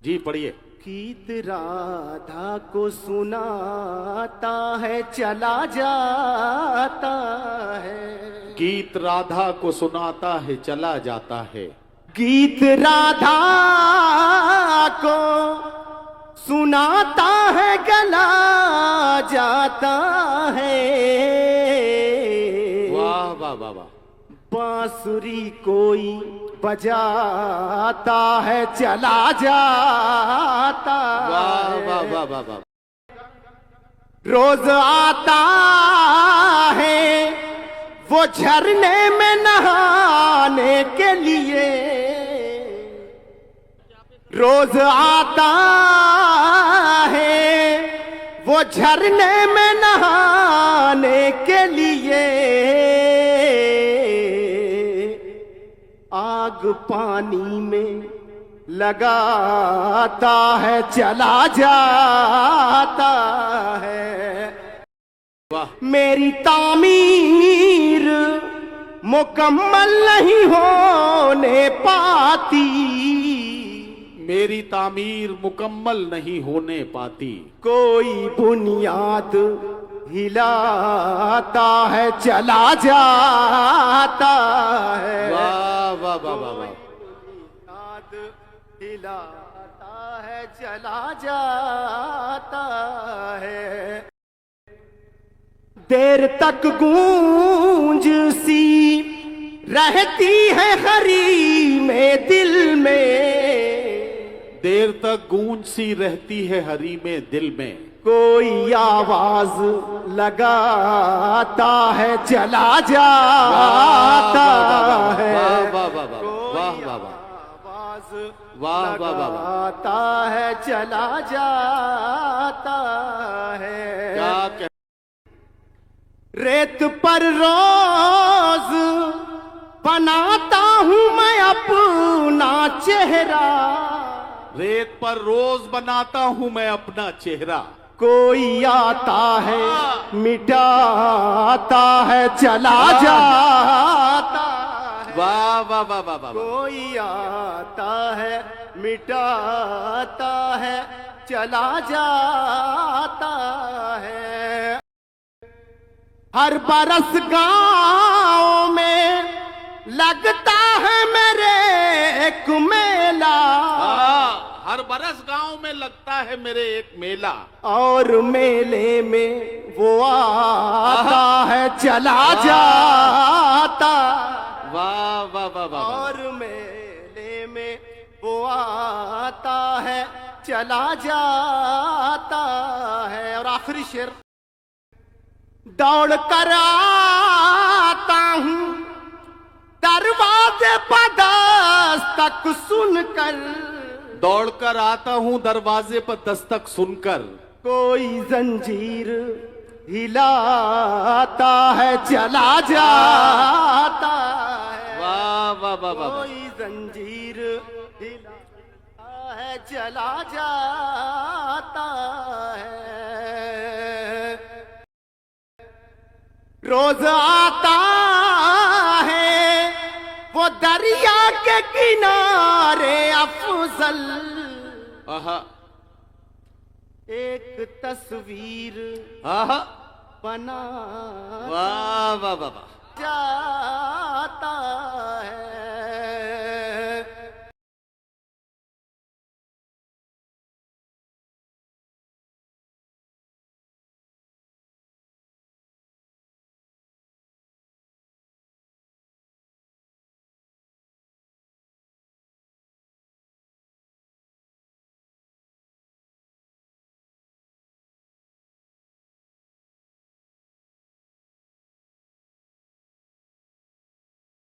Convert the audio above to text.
जी पढ़िए। गीत राधा को सुनाता है चला जाता है। गीत राधा को सुनाता है चला जाता है। गीत राधा को सुनाता है गला जाता है। वाह वाह वाह वाह। बांसुरी कोई बजाता है चला जाता वाह है। वाह वाह वाह वाह। रोज आता है वो झरने में नहाने के लिए। रोज आता है वो झरने में नहाने के लिए। आग पानी में लगाता है चला जाता है। वाह। मेरी तामीर मुकम्मल नहीं होने पाती। मेरी तामीर मुकम्मल नहीं होने पाती। कोई बुनियाद हिलाता है चला जाता है। वाह वाह वाह वाह वाह। बुनियाद हिलाता है चला जाता है। देर तक गूंज सी रहती है हरी में दिल में। देर तक गूंज सी रहती है हरी में दिल में। कोई आवाज लगाता है चला जाता है। वाह वाह वाह वाह वाह वाह वाह। आवाज वाह वाह वाह। लगाता है चला जाता है। क्या कह। रेत पर रोज बनाता हूँ मैं अपना चेहरा। रेत पर रोज बनाता हूँ मैं अपना चेहरा। कोई आता है मिटाता है चला जाता है। वाह वाह वाह वाह वाह। कोई आता है मिटाता है चला जाता है। हर बरस गाँव में लगता है मेरे एक मेला। हर बरस गांव में लगता है मेरे एक मेला। और मेले में वो आता है चला जाता। वाह वाह वाह वाह। और मेले में वो आता है चला जाता है। और आखिरी शेर। दौड़ कर आता हूँ दरवाजे पर दस्तक सुनकर। दौड़कर आता हूँ दरवाजे पर दस्तक सुनकर। कोई जंजीर हिलाता है चला जाता है। वाह वाह वाह वाह। कोई जंजीर हिलाता है चला जाता है। रोज आता है वो दरिया के किनारे अफजल। आहा। एक तस्वीर आहा। बना वाह वाह वाह वाह। जाता है।